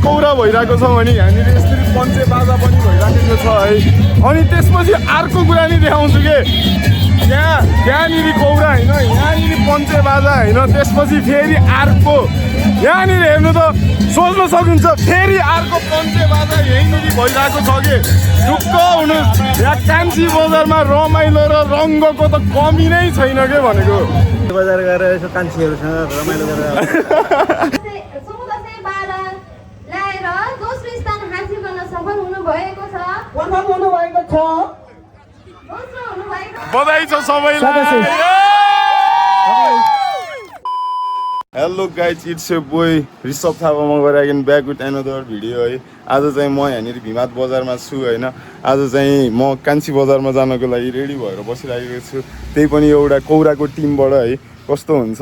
कौरा भइरहेको छ भने यहाँनिर यसरी पञ्चे बाजा पनि भइराखेको छ है। अनि त्यसपछि अर्को कुरा नि देखाउँछु के त्यहाँनिर कौरा होइन, यहाँनिर पञ्चे बाजा होइन, त्यसपछि फेरि अर्को यहाँनिर हेर्नु त सोच्न सक्नुहुन्छ फेरि अर्को पञ्चे बाजा यहीँनिर भइरहेको छ कि ढुक्क हुनु। यहाँ कान्छी बजारमा रमाइलो र रङ्गको त कमी नै छैन के भनेको। बजार गएर यसो कान्छीहरूसँग रमाइलो गरेर बधाई छ सबैलाई। Hello guys, it's your boy Rishabh Thapa. म गएर ब्याक विथ एनदर भिडियो है। आज चाहिँ म यहाँनिर भिमाद बजारमा छु होइन। आज चाहिँ म कान्छी बजारमा जानको लागि रेडी भएर बसिरहेको छु। त्यही पनि एउटा कौराको टिमबाट है। कस्तो हुन्छ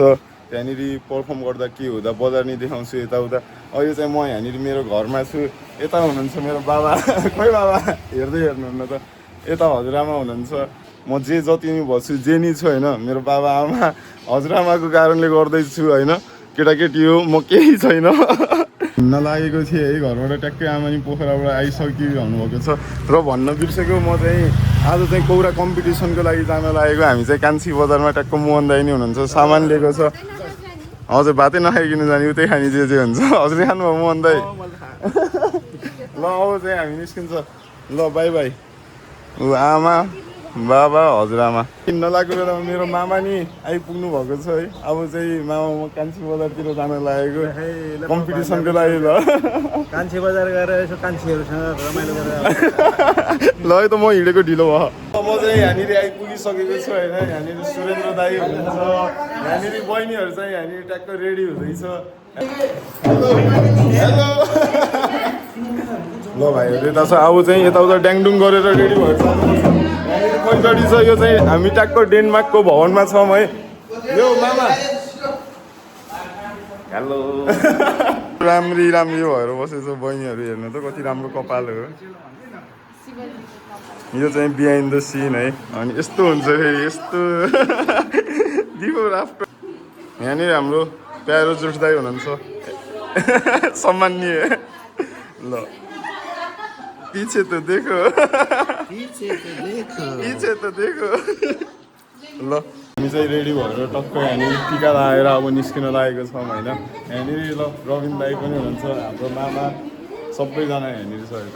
त्यहाँनिर पर्फर्म गर्दा के हुँदा बजार नि देखाउँछु यताउता। अहिले चाहिँ म यहाँनिर मेरो घरमा छु। यता हुनुहुन्छ मेरो बाबा खोइ बाबा हेर्दै हेर्नुहुन्न त। यता हजुरआमा हुनुहुन्छ। म जे जति नि बस्छु जे नि छु होइन। मेरो बाबा आमा हजुरआमाको कारणले गर्दैछु होइन। केटाकेटी हो, म केही छैन। हिँड्न लागेको थिएँ है घरबाट ट्याक्कै आमा नि पोखराबाट आइसकिरहनु भएको छ। र भन्न बिर्सेको म चाहिँ आज चाहिँ कौरा कम्पिटिसनको लागि जान लागेको। हामी चाहिँ कान्छी बजारमा ट्याक्क मोहन दाइ नि हुनुहुन्छ, सामान लिएको छ। हजुर भातै नखाइकन जाने उतै खाने जे हुन्छ। हजुरले खानुभयो मोहन दाइ? ल अब चाहिँ हामी निस्किन्छ। ल बाई बाई। ऊ आमा बाबा हजुरआमा किन्न लागेको बेलामा मेरो मामा नि आइपुग्नु भएको छ है। अब चाहिँ मामा म कान्छी बजारतिर जान लागेको कम्पिटिसनको लागि। ल कान्छी बजार गएर यसो कान्छीहरूसँग रमाइलो गरेर ल है त म हिँडेको ढिलो भयो। म चाहिँ यहाँनिर आइपुगिसकेको छु होइन। यहाँनिर सुरेन्द्र दाई हुनुहुन्छ, यहाँनिर बहिनीहरू चाहिँ यहाँनिर ट्याक्क रेडी हुँदैछ। हेलो ल भाइहरू यता छ। अब चाहिँ यताउता ड्याङडुङ गरेर रेडी भएर यहाँनिर पैँचडी छ। यो चाहिँ हामी ट्याक्क डेनमार्कको भवनमा छौँ है। यो मामा हेलो राम्री भएर बसेछ बहिनीहरू। हेर्नु त कति राम्रो कपाल हो। यो चाहिँ बिहाइन्ड द सिन है। अनि यस्तो हुन्छ फेरि यस्तो बिफोर आफ्टर। यहाँनिर हाम्रो प्यारो जुट दाइ हुनुहुन्छ, सम्माननीय। ल पीछे तो देखो पीछे तो देखो। ल हामी चाहिँ रेडी भएर टक्क यहाँनिर टिका लगाएर अब निस्किन लागेको छौँ होइन। यहाँनिर ल रविन दाई पनि हुनुहुन्छ, हाम्रो मामा सबैजना यहाँनिर छ। त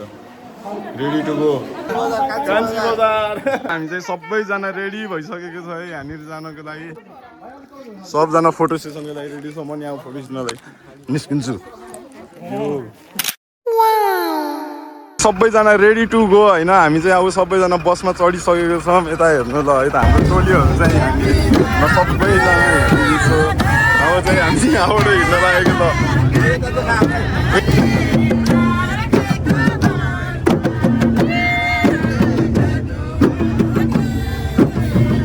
रेडी टु गो कान्छी बजार। हामी चाहिँ सबैजना रेडी भइसकेको छ है यहाँनिर जानको लागि। सबजना फोटो सेसनको लागि रेडी छ। म नि अब फोटो सेसनको लागि निस्किन्छु। सबैजना रेडी टु गो होइन। हामी चाहिँ अब सबैजना बसमा चढिसकेको छौँ। यता हेर्नु ल यता हाम्रो टोलीहरू चाहिँ यहाँनिर सबैजना यहाँनिर छ। अब चाहिँ हामी यहाँबाट हिँड्न लागेको ल।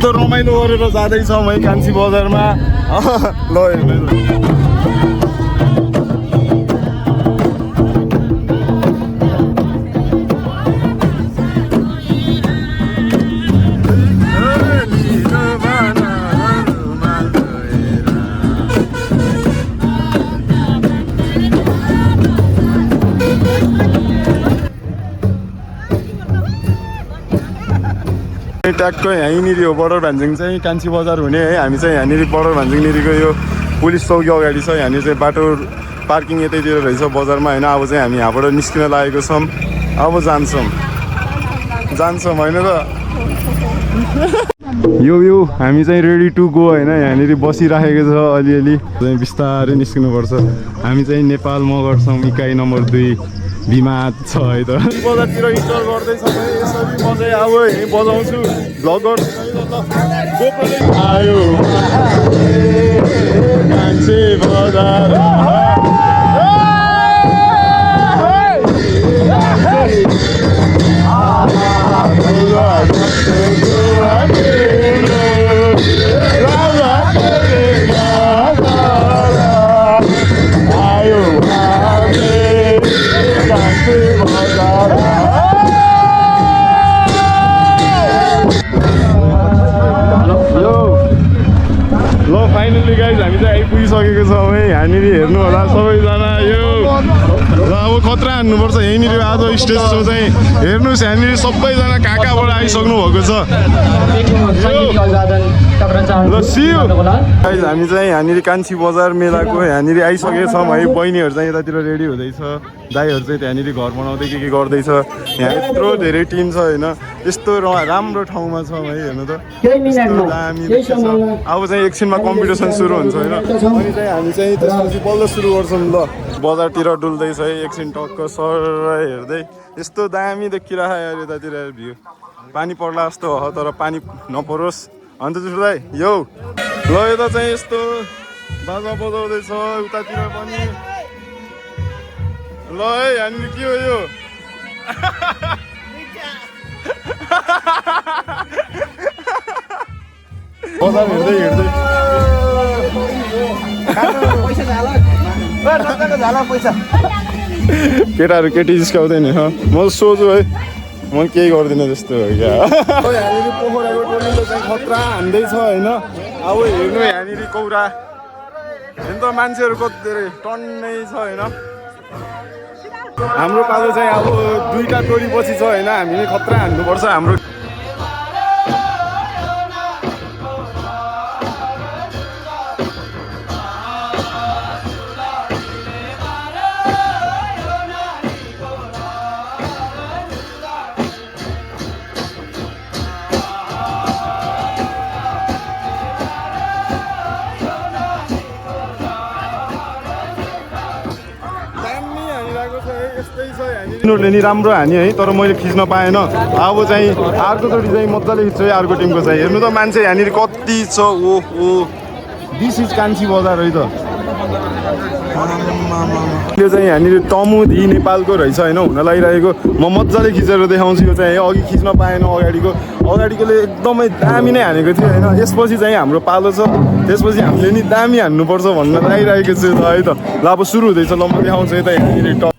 रमाइलो गरेर जाँदैछौँ है कान्छी बजारमा। ल हेर्नु ट्याक्क यहीँनिर हो बडर भान्जिङ चाहिँ कान्छी बजार हुने है। हामी चाहिँ यहाँनिर बडर भान्जिङनिरको यो पुलिस चौकी अगाडि छ। यहाँनिर चाहिँ बाटो पार्किङ यतैतिर रहेछ बजारमा होइन। अब चाहिँ हामी यहाँबाट निस्किन लागेको छौँ। अब जान्छौँ होइन त। यो हामी चाहिँ रेडी टु गो होइन यहाँनिर बसिराखेको छ अलिअलि चाहिँ बिस्तारै निस्किनुपर्छ हामी चाहिँ नेपाल मगरछौँ इकाइ नम्बर 2 बिमाद छ है त बजारतिर इन्टर गर्दैछ भने यसरी म चाहिँ अब यहीँ बजाउँछु भ्लगर आयो मान्छे बजार ल फाइनली गाइज हामी चाहिँ आइपुगिसकेको छौँ है यहाँनिर हेर्नु होला सबैजना यो ल अब खतरा हान्नुपर्छ यहीँनिर आज स्टेज सो चाहिँ हेर्नुहोस् यहाँनिर सबैजना कहाँ कहाँबाट आइसक्नु भएको छ ल सियु गाइज हामी चाहिँ यहाँनिर कान्छी बजार मेलाको यहाँनिर आइसकेको छौँ है बहिनीहरू चाहिँ यतातिर रेडी हुँदैछ दाईहरू चाहिँ त्यहाँनिर घर बनाउँदै के गर्दैछ यहाँ यत्रो धेरै टिम छ होइन यस्तो राम्रो ठाउँमा छ है हेर्नु त दामी देख्छ अब चाहिँ एकछिनमा कम्पिटिसन सुरु हुन्छ होइन अनि चाहिँ हामी चाहिँ त्यसपछि बल्ल सुरु गर्छौँ ल बजारतिर डुल्दैछ है एकछिन टक्क सर हेर्दै यस्तो दामी देखिरहेको यार यतातिर भ्यू पानी पर्ला जस्तो हो तर पानी नपरोस् अन्त दाइ यो ल यता चाहिँ यस्तो बाजा बजाउँदैछ उतातिर पनि ल है यहाँनिर के हो यो बजार हेर्दै केटाहरू केटी जिस्काउँदैन म सोच्छु है म केही गर्दिनँ त्यस्तो हो क्या यहाँनिर पोखराको टोलीले चाहिँ खतरा हान्दैछ होइन अब हेर्नु यहाँनिर कौरा हेर्नु त मान्छेहरू कति धेरै टन्नै छ होइन हाम्रो पालो चाहिँ अब 2टा टोली पछि छ होइन हामीले खतरा हान्नुपर्छ हाम्रो तिनीहरूले नि राम्रो हान्यो है तर मैले खिच्न पाएन अब चाहिँ अर्कोचोटि चाहिँ मजाले खिच्छु है अर्को टिमको चाहिँ हेर्नु त मान्छे यहाँनिर कति छ ओ दिस इज कान्छी बजार है त यो चाहिँ यहाँनिर तमुदी नेपालको रहेछ होइन हुन लागिरहेको म मजाले खिचेर देखाउँछु यो चाहिँ अघि खिच्न पाएन अगाडिकोले एकदमै दामी नै हानेको थियो होइन यसपछि चाहिँ हाम्रो पालो छ त्यसपछि हामीले नि दामी हान्नुपर्छ भन्न लागिरहेको छु है त ल अब सुरु हुँदैछ ल म देखाउँछु यता यहाँनिर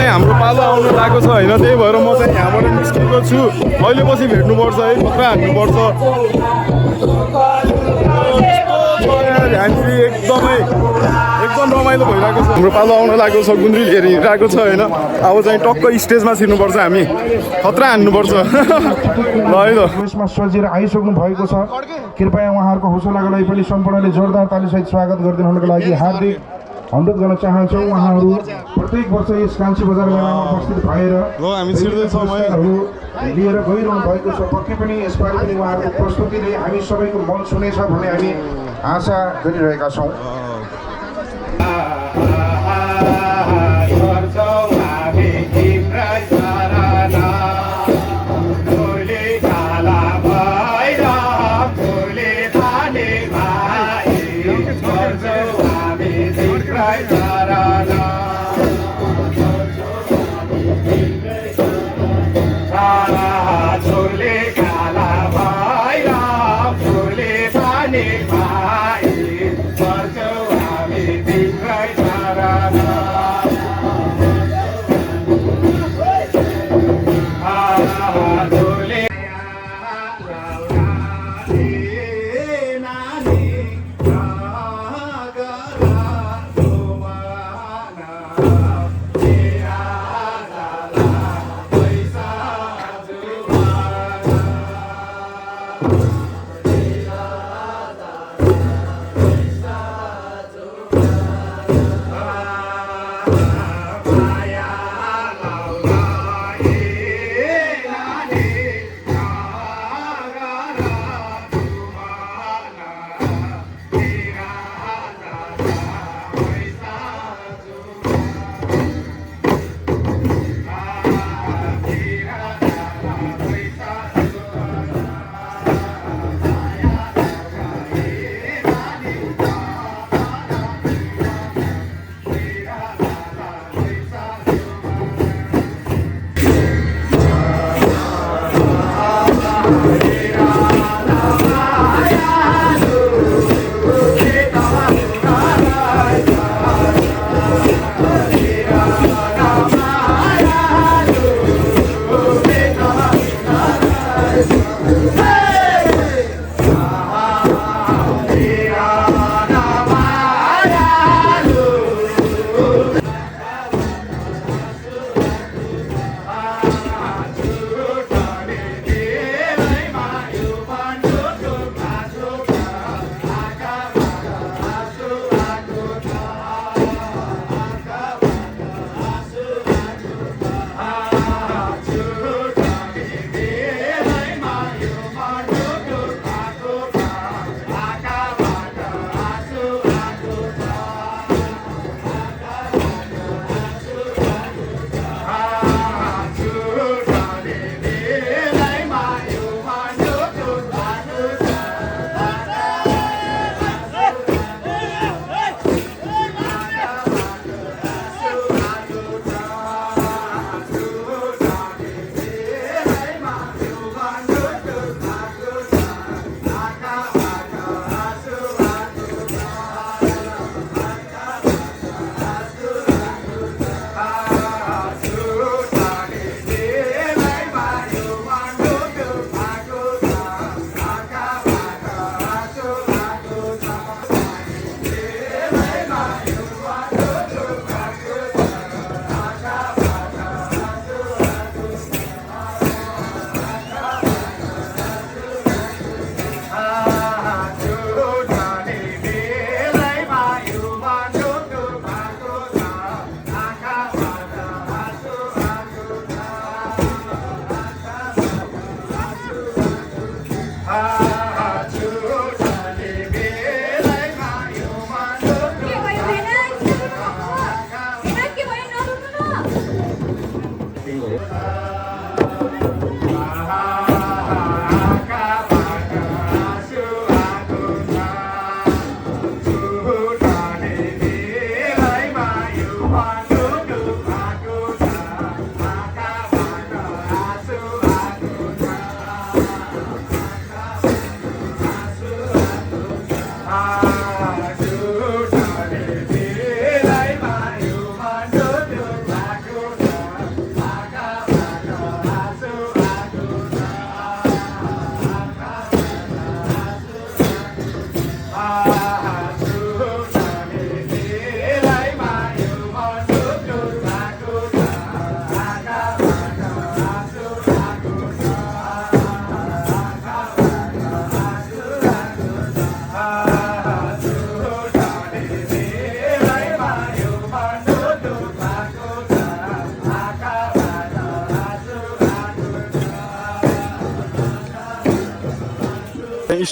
हाम्रो पालो आउनु लागेको छ होइन, त्यही भएर म चाहिँ यहाँबाट निस्केको छु। अहिले पछि भेट्नुपर्छ है, खतरा हान्नुपर्छ। यहाँनिर एकदम रमाइलो भइरहेको छ। हाम्रो पालो आउन लागेको छ, गुन्द्री हेरिरहेको छ होइन। अब चाहिँ टक्क स्टेजमा छिर्नुपर्छ, हामी खतरा हान्नुपर्छ। ल है त यसमा सजिएर आइसक्नु भएको छ। कृपया उहाँहरूको हौसलाको लागि पनि सम्पूर्णले जोरदार तालीसहित स्वागत गरिदिनुको लागि हार्दिक अनुरोध गर्न चाहन्छौँ। उहाँहरू प्रत्येक वर्ष यस कान्छी बजार मेलामा उपस्थित भएर हामी छिर्दैछौँ लिएर गइरहनु भएको छ। पक्कै पनि यसपालि पनि उहाँहरूको प्रस्तुतिले हामी सबैको मन छुनेछ भन्ने हामी आशा गरिरहेका छौँ।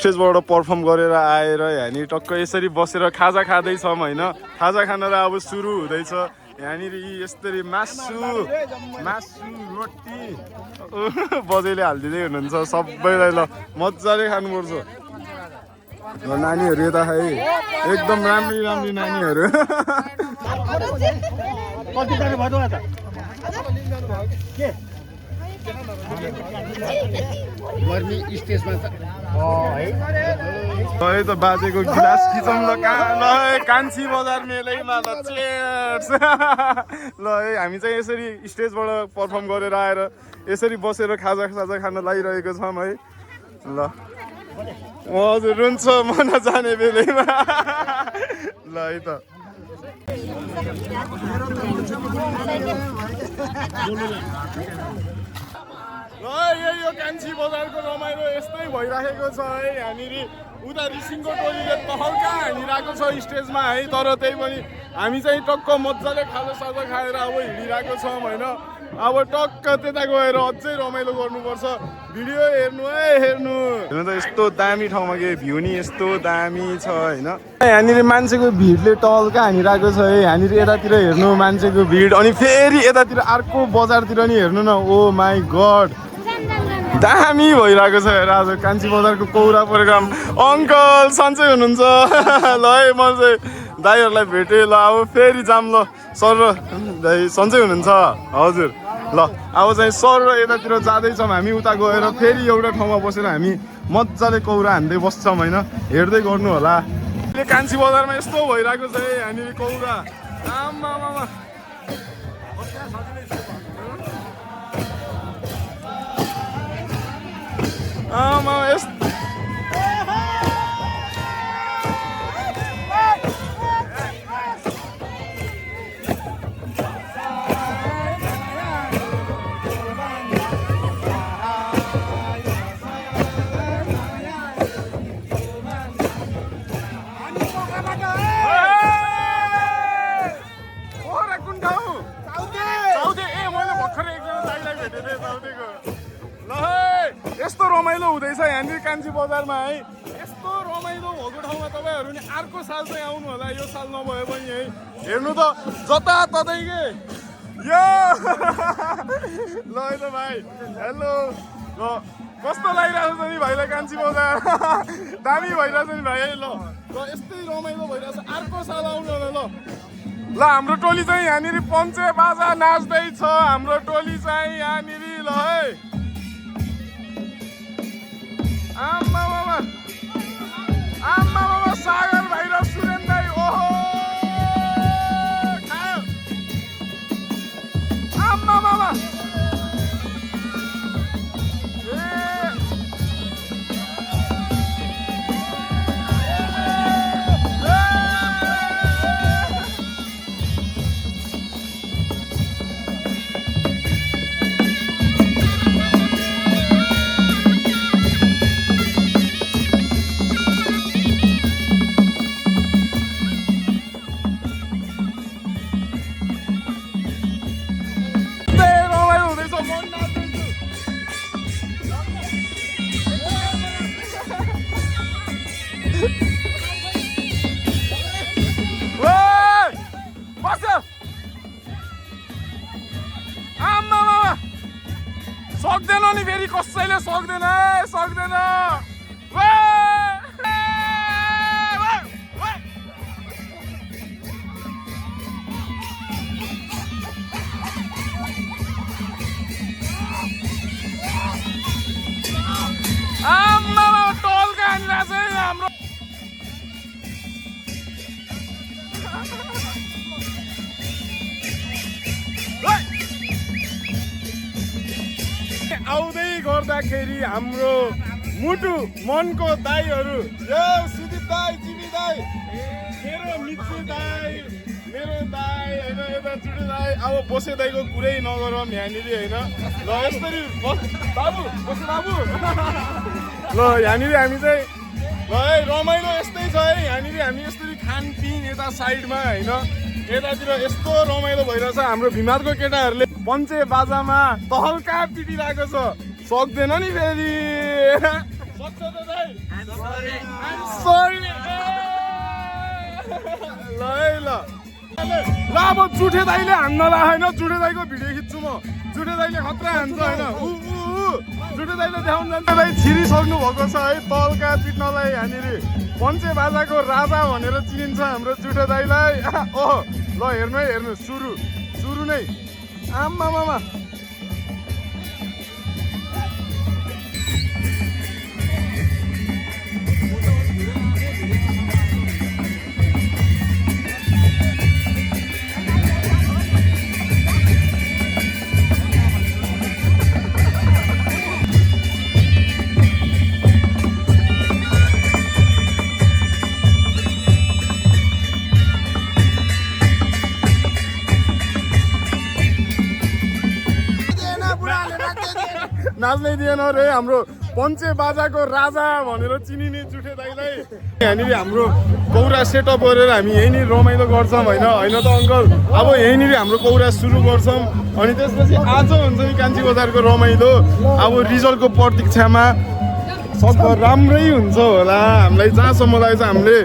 स्टेजबाट पर्फर्म गरेर आएर यहाँनिर टक्क यसरी बसेर खाजा खाँदैछौँ होइन। खाजा खान र अब सुरु हुँदैछ यहाँनिर यसरी मासु रोटी बजेले हालिदिँदै हुनुहुन्छ सबैलाई। ल मजाले खानुपर्छ। नानीहरू यता खै एकदम राम्री नानीहरू। है त बाजेको गिलास खिचौँ ल कान्छी बजार मेलैमा ल चेयर्स। ल है हामी चाहिँ यसरी स्टेजबाट पर्फर्म गरेर आएर यसरी बसेर खाजा खान लागिरहेको छौँ है। ल हजुर रुन्छ म नजाने बेलैमा। ल है त यही हो कान्छी बजारको रमाइलो यस्तै भइराखेको छ है। यहाँनिर उता रिसिङको टोलीले तहल्का हानिरहेको छ स्टेजमा है। तर त्यही पनि हामी चाहिँ टक्क मजाले खाजासाजा खाएर अब हिँडिरहेको छौँ होइन। अब टक्क त्यता गएर अझै रमाइलो गर्नुपर्छ। भिडियो हेर्नु है हेर्नु त यस्तो दामी ठाउँमा के भ्यू नि यस्तो दामी छ होइन। यहाँनिर मान्छेको भिडले टल्का हानिरहेको छ है। यहाँनिर यतातिर हेर्नु मान्छेको भिड अनि फेरि यतातिर अर्को बजारतिर नि हेर्नु न। ओ माई गड दामी भइरहेको छ हेर। आज कान्छी बजारको कौरा प्रोग्राम। अङ्कल सन्चै हुनुहुन्छ? ल है म चाहिँ दाईहरूलाई भेटेँ। ल अब फेरि जाम ल सर र दाई सन्चै हुनुहुन्छ? हजुर ल अब चाहिँ सर र यतातिर जाँदैछौँ हामी। उता गएर फेरि एउटा ठाउँमा बसेर हामी मजाले कौरा हान्दै बस्छौँ होइन। हेर्दै गर्नु होला। कान्छी बजारमा यस्तो भइरहेको छ है यहाँनिर कौरा। आमामा यस्तो यस्तो रमाइलो हुँदैछ यहाँनिर कान्छी बजारमा है। यस्तो रमाइलो भएको ठाउँमा तपाईँहरू नि अर्को साल चाहिँ आउनु होला। यो साल नभए पनि है हेर्नु त जताततै के यो। ल है त भाइ हेलो। ल कस्तो लागिरहेको छ नि भाइलाई कान्छी बजार? दामी भइरहेछ नि भाइ है। ल यस्तै रमाइलो भइरहेछ। अर्को साल आउनु होला। ल हाम्रो टोली चाहिँ यहाँनिर पञ्चे बाजा नाच्दैछ। हाम्रो टोली चाहिँ यहाँनिर ल है। आम्मा सागर भाइ र सुरेन दाई ओहो खायो। आम्मा सक्दैन नि फेरि कसैले सक्दैन। आम्मा टोलका हानिरहेछ है हाम्रो। आउँदै गर्दाखेरि हाम्रो मुटु मनको दाईहरू यो सुदीप दाई, जिमी दाई, मेरो मित्रु दाई, मेरो दाई होइन यता चुडु दाई। अब बसे दाईको कुरै नगरौँ यहाँनिर होइन। ल यसरी बाबु बसे बाबु। ल यहाँनिर हामी चाहिँ ल है रमाइलो यस्तै छ है। यहाँनिर हामी यसरी खानपिन यता साइडमा होइन। यतातिर यस्तो रमाइलो भइरहेछ। हाम्रो भिमादको केटाहरूले पञ्चे बाजामा तहल्का पिटिरहेको छ। सक्दैन नि फेरि। सक्छ त दाइ? सरी ल है ल ल अब जुठे दाइले हान्न ला होइन जुठे दाइको भिडियो खिच्छु म जुठे दाइले खतरा हान्छ होइन जुठे दाइले देखाउनु जान्छ दाइ छिरिसक्नु भएको छ है तलका पिट्नलाई यहाँनिर पञ्चे बाजाको राजा भनेर चिनिन्छ हाम्रो जुठे दाइलाई ओहो ल हेर्नु है हेर्नु सुरु नै आम्मामा नाच्नै दिएन रे हाम्रो पञ्चे बाजाको राजा भनेर चिनिने जुठे दाइलाई यहाँनिर हाम्रो कौरा सेटअप गरेर हामी यहीँनिर रमाइलो गर्छौँ होइन त अङ्कल अब यहीँनिर हाम्रो कौरा सुरु गर्छौँ अनि त्यसपछि आज हुन्छ नि कान्छी बजारको रमाइलो अब रिजल्टको प्रतीक्षामा सक्दो राम्रै हुन्छ होला हामीलाई जहाँसम्म लाग्छ हामीले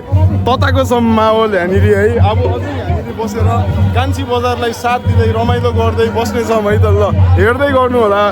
तताको सम्म माहौल यहाँनिर है अब अझै यहाँनिर बसेर कान्छी बजारलाई साथ दिँदै रमाइलो गर्दै बस्नेछौँ है त ल हेर्दै गर्नु होला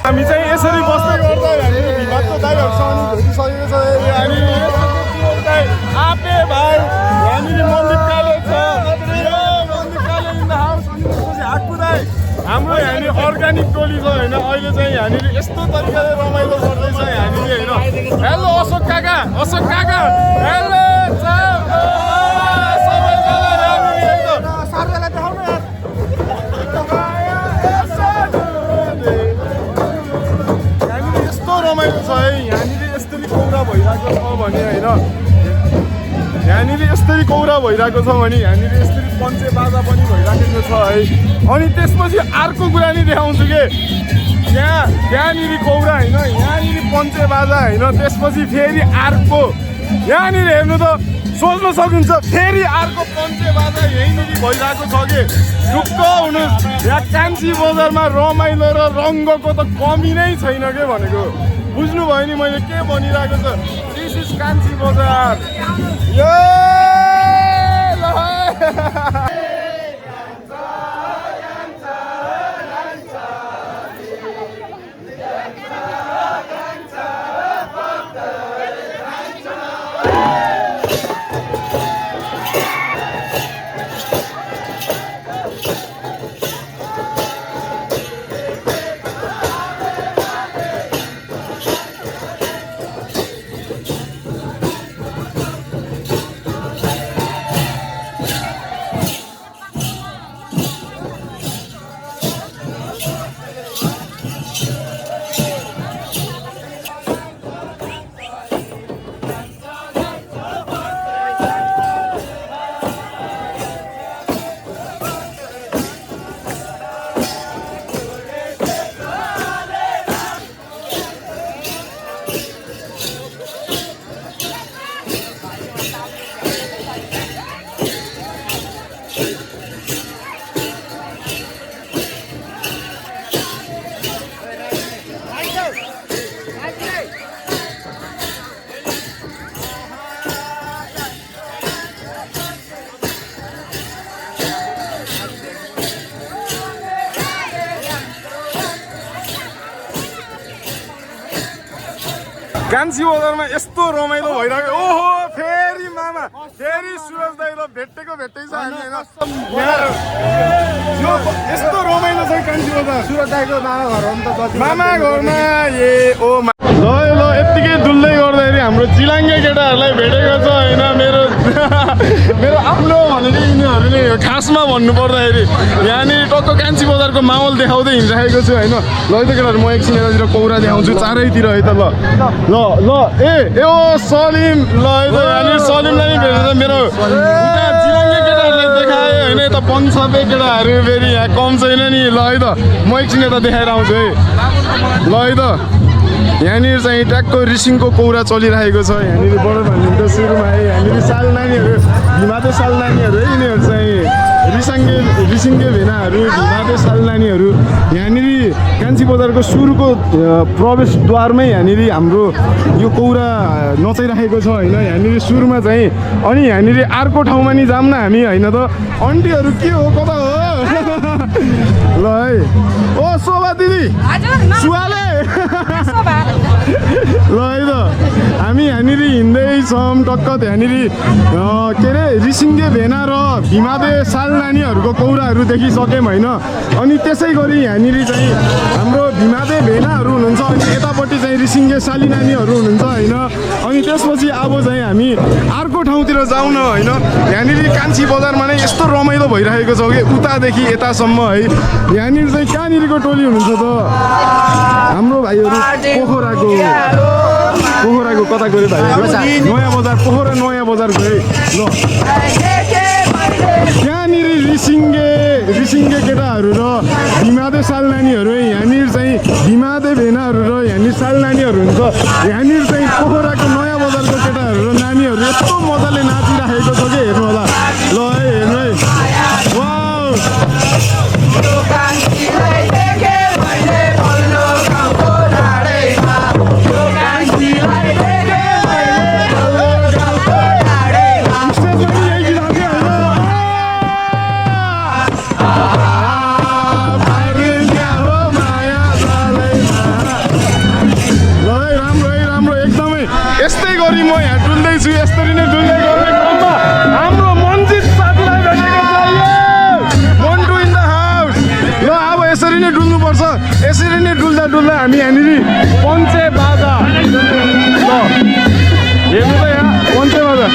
हामी चाहिँ यसरी बस्दै गर्दा हामी भिमादको दाइहरूसँग भेटिसकेको छ यहाँनिर आपे भाइ यहाँनिर मन्दिर काले छ मन्दिर काले इन द हाउस अनि त्यसपछि हाक्कु दाइ हाम्रो यहाँनिर अर्ग्यानिक टोली छ होइन अहिले चाहिँ यहाँनिर यस्तो तरिकाले रमाइलो गर्दैछ यहाँनिर होइन हेलो अशोक काका हेलो रमाइलो छ है यहाँनिर यसरी कौरा भइरहेको छ भने होइन यहाँनिर यसरी कौरा भइरहेको छ भने यहाँनिर यसरी पञ्चे बाजा पनि भइराखेको छ है अनि त्यसपछि अर्को कुरा नि देखाउँछु कि त्यहाँनिर कौरा होइन यहाँनिर पञ्चे बाजा होइन त्यसपछि फेरि अर्को यहाँनिर हेर्नु त सोच्न सकिन्छ फेरि अर्को पञ्चे बाजा यहीँनिर भइरहेको छ कि ढुक्क हुनुहोस् यहाँ कान्छी बजारमा रमाइलो र रङ्गको त कमी नै छैन के भनेको बुझ्नुभयो नि मैले के भनिरहेको छ दिस इज कान्छी बजार यो कान्छी बजारमा यस्तो रमाइलो भइरहेको ओहो फेरि मामा फेरि सुरज दाइ र भेटेको भेट्टै छ हामी हैन यो यस्तो रमाइलो छ कान्छी बजार सुरज दाइको मामा घर हो नि त जति मामा घरमा ल यत्तिकै डुल्दै गर्दाखेरि हाम्रो चिलाङ्गे केटाहरूलाई भेटेको छ होइन मेरो मेरो आफ्नो भनेको यिनीहरूले खासमा भन्नु पर्दाखेरि यहाँनिर टक्क कान्छी बजारको माहौल देखाउँदै हिँडिरहेको छु होइन ल त केटाहरू म एकछिन यतातिर कौरा देखाउँछु चारैतिर है त ल ए ओ सलिम ल है त यहाँनिर सलिमलाई नि भेटेर मेरो उता चिलाङ्गे केटाहरूलाई देखाएँ होइन यता पन्चपे केटाहरू फेरि यहाँ कम छैन नि ल है त म एकछिन यता देखाएर आउँछु है ल है त यहाँनिर चाहिँ ट्याक्क रिसिङको कौरा चलिरहेको छ यहाँनिर बडो भन्नु त सुरुमा है यहाँनिर साल नानीहरू भिमाते साल नानीहरू है यिनीहरू चाहिँ रिसिङ्गे भेनाहरू भिमाते साल नानीहरू यहाँनिर कान्छी बजारको सुरुको प्रवेशद्वारमै यहाँनिर हाम्रो यो कौरा नचाइराखेको छ होइन यहाँनिर सुरुमा चाहिँ अनि यहाँनिर अर्को ठाउँमा नि जाऊँ न हामी होइन त आन्टीहरू के हो कता हो ल है ओ शोभा दिदी सुवाले ल है त हामी यहाँनिर हिँड्दैछौँ टक्क यहाँनिर के अरे रिसिङ्गे भेना र भिमादे साल नानीहरूको कौराहरू देखिसक्यौँ होइन अनि त्यसै गरी यहाँनिर चाहिँ हाम्रो भिमादे भेनाहरू हुनुहुन्छ अनि यतापट्टि चाहिँ रिसिङ्गे साली नानीहरू हुनुहुन्छ होइन अनि त्यसपछि अब चाहिँ हामी अर्को ठाउँतिर जाउँ न होइन यहाँनिर कान्छी बजारमा नै यस्तो रमाइलो भइरहेको छ कि उतादेखि यतासम्म है यहाँनिर चाहिँ कहाँनिरको टोली हुनुहुन्छ त हाम्रो भाइहरू पोखराको कता गयो भाइहरू नयाँ बजार पोखरा नयाँ बजार गए ल त्यहाँनिर रिसिङ्गे केटाहरू र भिमादे साल नानीहरू यहाँनिर चाहिँ भिमादे भेनाहरू र यहाँनिर साल नानीहरू हुन्छ यहाँनिर चाहिँ पोखराको नयाँ बजारको केटाहरू र नानीहरू यस्तो मजाले नाचिराखेको छ कि हेर्नु होला ल है हेर्नु है वाउ यस्तै गरी म यहाँ डुल्दैछु यसरी नै डुल्दै गर्दै क्रममा हाम्रो मन्जित साथीलाई भेटेको छ मन्टु इन द हाउस ल अब यसरी नै डुल्नुपर्छ यसरी नै डुल्दा डुल्दा हामी यहाँनिर पञ्चे बाजा ल हेर्नु त यहाँ पञ्चे बाजा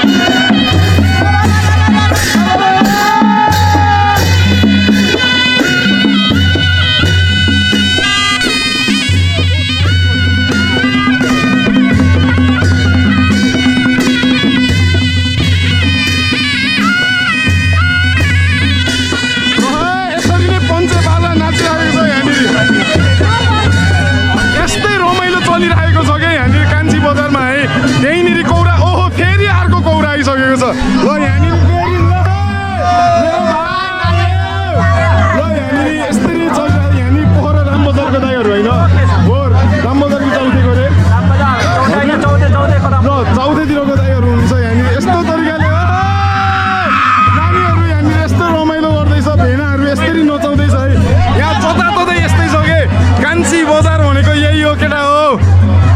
चलिरहेको छ क्या यहाँनिर कान्छी बजारमा है त्यहीँनिर कौरा ओहो फेरि अर्को कौरा आइसकेको छ ल यहाँनिर फेरि ल यहाँनिर यसरी चलिरहेको यहाँनिर पोखरा रामबजारको दाइहरू होइन हो रामबजारको चौथीको रे ल चौथीतिरको दाइहरू हुनुहुन्छ यहाँनिर यस्तो तरिकाले नानीहरू यहाँनिर यस्तो रमाइलो गर्दैछ भेनाहरू यसरी नचाउँदैछ है यहाँ जताततै यस्तै छ के कान्छी बजार भनेको यही हो केटा हो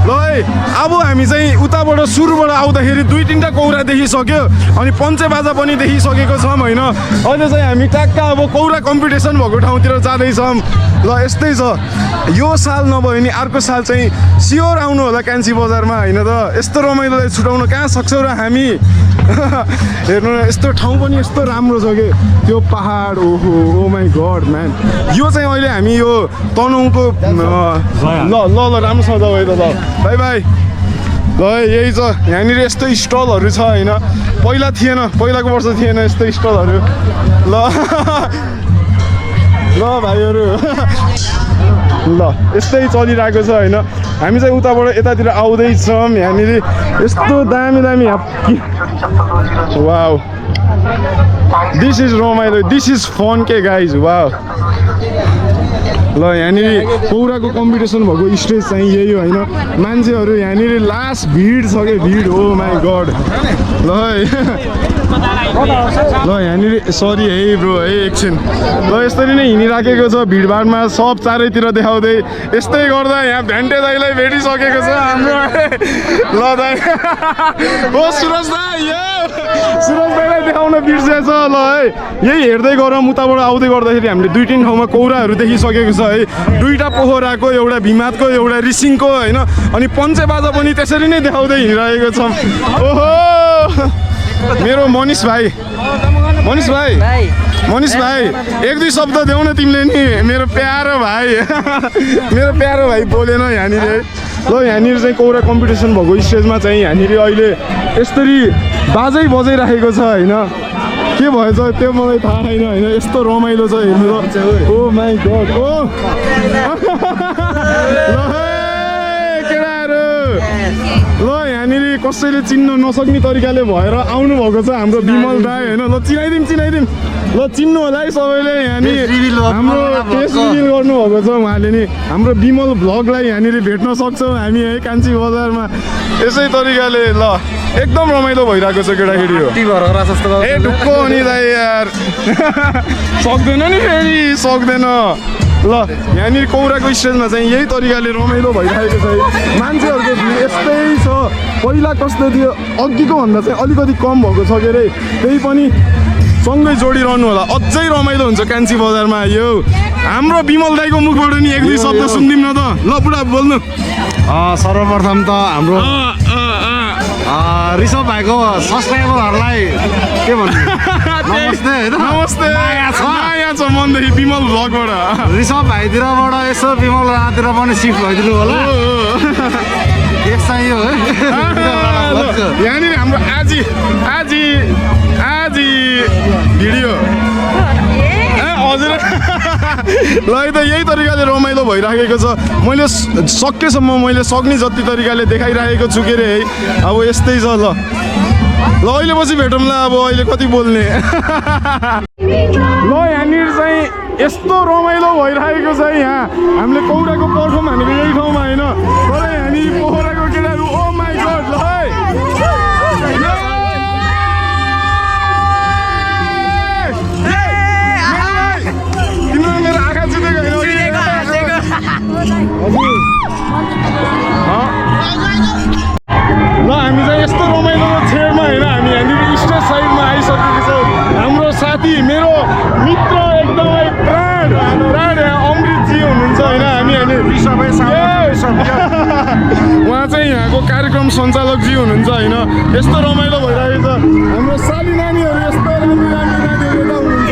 ल है अब हामी चाहिँ उताबाट सुरुबाट आउँदाखेरि 2-3टा कौरा देखिसक्यो अनि पञ्चे बाजा पनि देखिसकेको छौँ होइन अहिले चाहिँ हामी ट्याक्क अब कौरा कम्पिटिसन भएको ठाउँतिर जाँदैछौँ ल यस्तै छ यो साल नभए नि अर्को साल चाहिँ स्योर आउनु होला कान्छी बजारमा होइन त यस्तो रमाइलोलाई छुटाउन कहाँ सक्छौँ र हामी हेर्नु न यस्तो ठाउँ पनि यस्तो राम्रो छ कि त्यो पहाड ओहो ओ माई गड म्यान यो चाहिँ अहिले हामी यो तनहुँको ल ल ल राम्रो सजाउ है त ल बाई बाई ल यही छ यहाँनिर यस्तो स्टलहरू छ होइन पहिला थिएन पहिलाको वर्ष थिएन यस्तो स्टलहरू ल ल भाइहरू ल यस्तै चलिरहेको छ होइन हामी चाहिँ उताबाट यतातिर आउँदैछौँ यहाँनिर यस्तो दामी दामी वाउ दिस इज रमाइलो दिस इज फन के गाइज वाउ ल यहाँनिर कौराको कम्पिटिसन भएको स्टेज चाहिँ यही हो होइन मान्छेहरू यहाँनिर लास्ट भिड छ क्या भिड हो माई गड ल है ल यहाँनिर सरी है ब्रो है एकछिन ल यसरी नै हिँडिराखेको छ भिडभाडमा सब चारैतिर देखाउँदै यस्तै गर्दा यहाँ भेन्टे दाइलाई भेटिसकेको छ हाम्रो ल दाइ हो सुरज दाइ सुरज भाइलाई देखाउन बिर्सेछ ल है यही हेर्दै गरौँ उताबाट आउँदै गर्दाखेरि हामीले 2-3 ठाउँमा कौराहरू देखिसकेको छ है 2टा पोखराको एउटा भिमातको एउटा रिसिङको होइन अनि पञ्चेबाजा पनि त्यसरी नै देखाउँदै हिँडिरहेको छौँ ओहो मेरो मनिष भाइ मनिष भाइ 1-2 शब्द देऊ न तिमीले नि मेरो प्यारो भाइ मेरो प्यारो भाइ बोलेन यहाँनिर है ल यहाँनिर चाहिँ कौरा कम्पिटिसन भएको स्टेजमा चाहिँ यहाँनिर अहिले यसरी बाजै बजाइराखेको छ होइन के भएछ त्यो मलाई थाहा छैन होइन यस्तो रमाइलो छ हेर्नु त ओ माई गड ओ ल केटाहरू ल यहाँनिर कसैले चिन्न नसक्ने तरिकाले भएर आउनुभएको छ हाम्रो विमल दाई होइन ल चिनाइदिउँ ल चिन्नु होला है सबैले यहाँनिर हाम्रो फेस रिभिल गर्नुभएको छ उहाँले नि हाम्रो विमल भ्लगलाई यहाँनिर भेट्न सक्छौँ हामी है कान्छी बजारमा यसै तरिकाले ल एकदम रमाइलो भइरहेको छ केटाकेटी हो ए ढुक्क नि दाइ यार सक्दैन नि फेरि सक्दैन ल यहाँनिर कौराको स्टेजमा चाहिँ यही तरिकाले रमाइलो भइरहेको छ है मान्छेहरूको भिड यस्तै छ पहिला कस्तो थियो अघिको भन्दा चाहिँ अलिकति कम भएको छ के अरे त्यही पनि सँगै जोडिरहनु होला अझै रमाइलो हुन्छ कान्छी बजारमा यो हाम्रो विमल दाईको मुखबाट नि 1-2 शब्द सुनिदिउँ न त ल बुढा बोल्नु सर्वप्रथम त हाम्रो ऋषभ भाइको सब्सक्राइबरहरूलाई के भन्नु नमस्ते होइन नमस्ते माया छ मनदेखि विमल भ्लगबाट ऋषभ भाइतिरबाट यसो विमल रातिर पनि सिफ्ट भइदिनु होला एक चाहियो है यहाँनिर हाम्रो आजी भिडियो हजुर ल त यही तरिकाले रमाइलो भइराखेको छ मैले सकेसम्म मैले सक्ने जति तरिकाले देखाइराखेको छु के अरे है अब यस्तै छ ल अहिले पछि भेटौँला अब अहिले कति बोल्ने ल यहाँनिर चाहिँ यस्तो रमाइलो भइरहेको छ यहाँ हामीले कौराको पर्फर्म भनेको यही ठाउँमा होइन तर यहाँनिर पोखराको केटाहरू ओ माई गड ल है ल हामी चाहिँ यस्तो रमाइलो छेडमा होइन हामी यहाँनिर स्टेज साइडमा आइसकेको छौँ हाम्रो साथी मेरो मित्र एकदमै प्राण अमृतजी हुनुहुन्छ होइन हामी उहाँ चाहिँ यहाँको कार्यक्रम सञ्चालकजी हुनुहुन्छ होइन यस्तो रमाइलो भइरहेको छ हाम्रो साली नानीहरू यस्तो राम्रो नानीहरू यता हुनुहुन्छ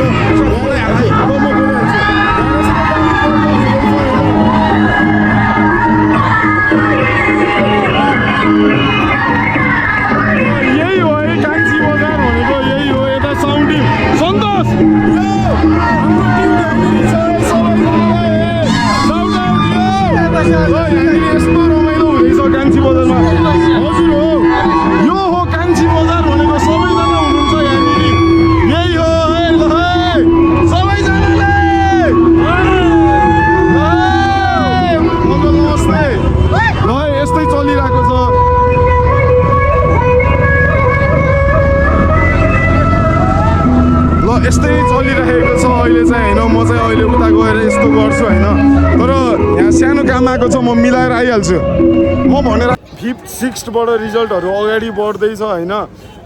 यही हो है कान्छी बजार भनेको यही हो यता साउन्डिङ सन्तोष यस्तो रमाइलो हुँदैछ कान्छी बजारमा हजुर हो यो हो कान्छी बजार भनेको सबैजना हुनुहुन्छ यहाँनिर यही हो है ल है सबैजनाले नमस्ते ल यस्तै चलिरहेको छ यस्तै चलिरहेको छ अहिले चाहिँ होइन म चाहिँ अहिले उता गएर यस्तो गर्छु होइन तर यहाँ सानो काम आएको छ म मिलाएर आइहाल्छु म भनेर 5th 6thबाट रिजल्टहरू अगाडि बढ्दैछ होइन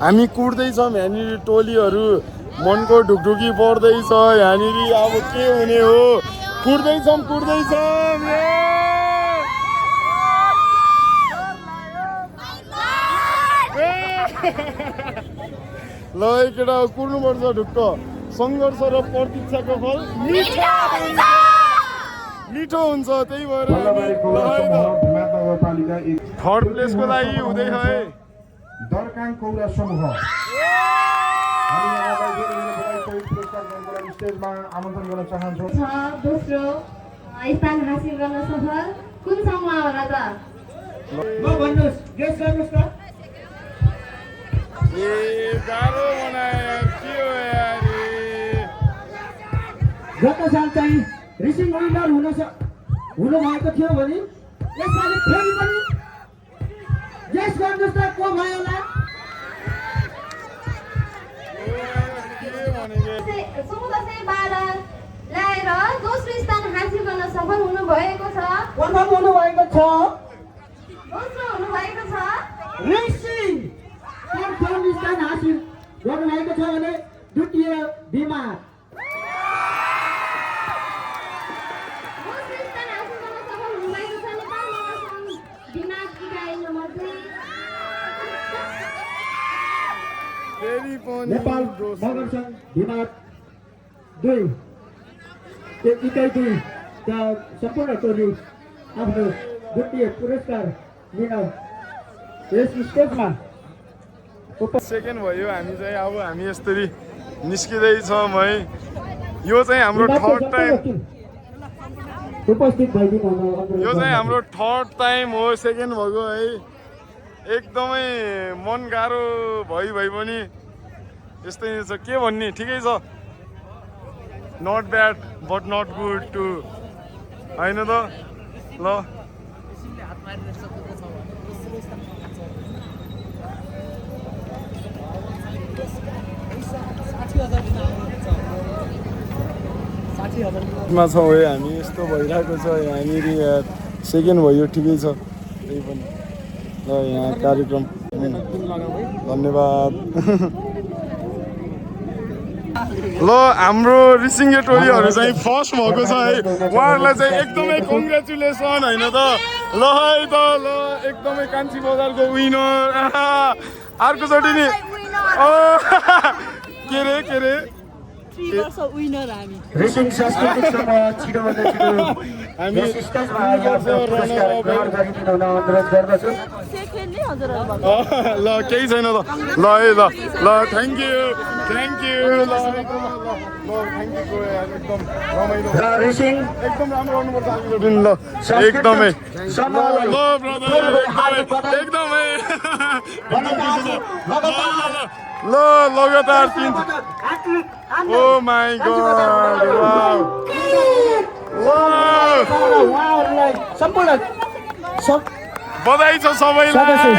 हामी कुट्दैछौँ यहाँनिर टोलीहरू मनको ढुकढुकी पर्दैछ यहाँनिर अब के हुने हो कुट्दैछौँ ल केटा कुर्नुपर्छ ढुक्क सङ्घर्ष र प्रतीक्षाको फल मिठो हुन्छ त्यही भएर थर्ड प्लेसको लागि हुँदैछ है दरकाङ कौरा समूह स्टेजमा आमन्त्रण गर्न चाहन्छु दोस्रो स्थान हासिल गर्न सफल कुन समूह होला त भन्नुहोस् गेस गर्नुहोस् त गाह्रो बनायो के हो यार गत साल चाहिँ रिसिङ विनर हुनुभएको थियो भने यसपालि फेरि पनि गेस गर्नुहोस् त को भयो होला समुदाय 12 ल्याएर दोस्रो स्थान हासिल गर्न सफल हुनुभएको छ प्रथम हुनुभएको छ दोस्रो हुनुभएको छ रिसिङ प्रथम स्थान हासिल गर्नुभएको छ भने द्वितीय बिमार दोस्रो स्थान हासिल गर्न सफल हुनुभएको छ नेपाल मगर सङ्घ दिमाग इकाइ नम्बर 2 फेरि पनि नेपाल मगर सङ्घ दिमाग 2 इकाइ 2 का सम्पूर्ण टोली आफ्नो द्वितीय पुरस्कार लिन यस स्टेजमा सेकेन्ड भयो हामी चाहिँ अब हामी यसरी निस्किँदैछौँ है यो चाहिँ हाम्रो थर्ड टाइम उपस्थित भइदिनु यो चाहिँ हाम्रो थर्ड टाइम हो सेकेन्ड भएको है एकदमै मन गाह्रो भइ पनि यस्तै छ के भन्ने ठिकै छ not bad but not good टु होइन त ल मा छौँ है हामी यस्तो भइरहेको छ यहाँनिर सेकेन्ड भयो ठिकै छ त्यही पनि ल यहाँ कार्यक्रम धन्यवाद ल हाम्रो रिसिङ्गे टोलीहरू चाहिँ फर्स्ट भएको छ है उहाँहरूलाई चाहिँ एकदमै कङ्ग्रेचुलेसन होइन त ल है त ल एकदमै कान्छी बजारको विनर अर्कोचोटि नि के रे रेसिङ सांस्कृतिक समूह छिटोभन्दा छिटो हामी यस स्टेजमा आएर पुरस्कार ग्रहण गरिदिनु हुन अनुरोध गर्दछु ल केही छैन त ल है ल थ्याङ्क यू ल थ्याङ्क यू एकदम रमाइलो र रेसिङ एकदम राम्रो गर्नुपर्छ ल एकदमै ल ब्रदर एकदमै ल लगातार 3 ओ माई गॉड वाउ उहाँहरूलाई सम्पूर्ण बधाई छ सबैलाई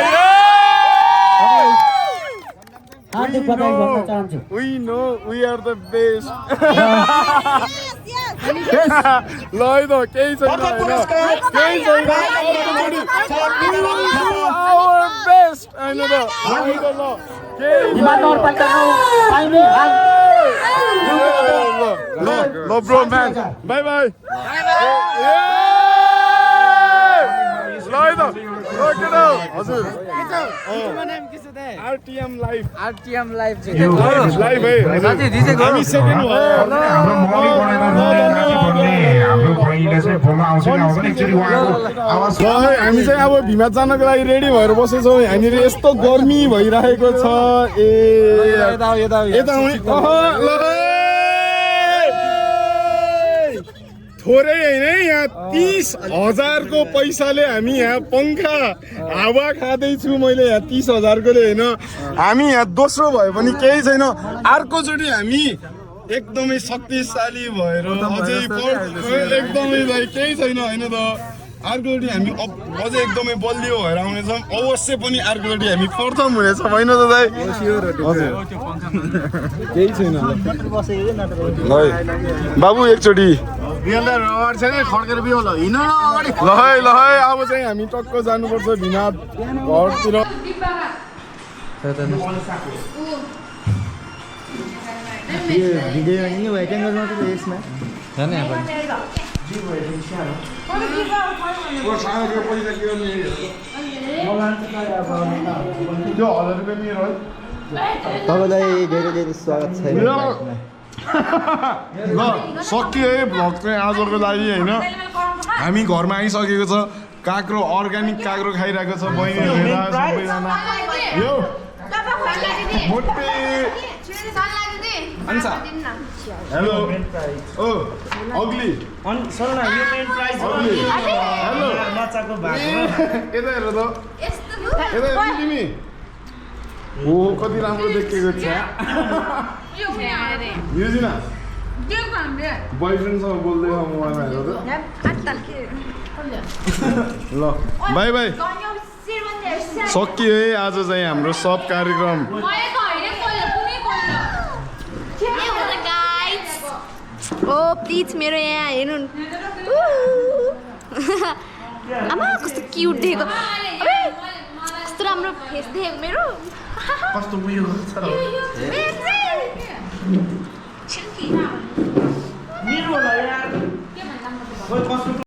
हार्दिक बधाई भन्न चाहन्छु We know we are the best. ल है त केही छैन केही छैन our best हैन त ल ल ब्रो म्यान बाई बाई ल है त केटा हजुर आरटिएम लाइभ है हामी सेकेन्ड हाम्रो मौलिक बनाइदिनु भन्ने हाम्रो बहिनीले चाहिँ फोनमा आउँछ कि आउँदैन एकचोटि उहाँको आवाज ल है हामी चाहिँ अब भिमा जानको लागि रेडी भएर बसेछौँ यहाँनिर यस्तो गर्मी भइरहेको छ यता आउने ल थोरै होइन यहाँ 30,000 को पैसाले हामी यहाँ पङ्खा हावा खाँदैछु मैले यहाँ 30,000 कोले होइन हामी यहाँ दोस्रो भयो भने केही छैन अर्कोचोटि हामी एकदमै शक्तिशाली भएर अझै एकदमै भाइ केही छैन होइन त अर्कोचोटि हामी अझै एकदमै बलियो भएर आउनेछौँ अवश्य पनि अर्कोचोटि हामी प्रथम हुनेछौँ होइन त दाइ हजुर केही छैन ल बाबु एकचोटि ल है अब चाहिँ हामी टक्क जानुपर्छ भिनाद घरतिर तपाईँलाई धेरै धेरै स्वागत छ ल सक्यो है भ्लग चाहिँ आजको लागि होइन हामी घरमा आइसकेको छ काँक्रो अर्ग्यानिक काँक्रो खाइरहेको छ बहिनीहरू सबैजना यो मोटे हेलो ओ अग्ली हेलो यता हेर त यता हेर तिमी ओ कति राम्रो देखिएको छ युजिना बोयफ्रेन्डसँग बोल्दै मोबाइलमा हेर ल बाई बाई सकियो है आज चाहिँ हाम्रो सब कार्यक्रम ओ प्लिज मेरो यहाँ हेर्नु आमा कस्तो क्युट देखेको कस्तो राम्रो फेस देख मेरो कस्तो उयो छ र मेरो होला यार के भन्दा म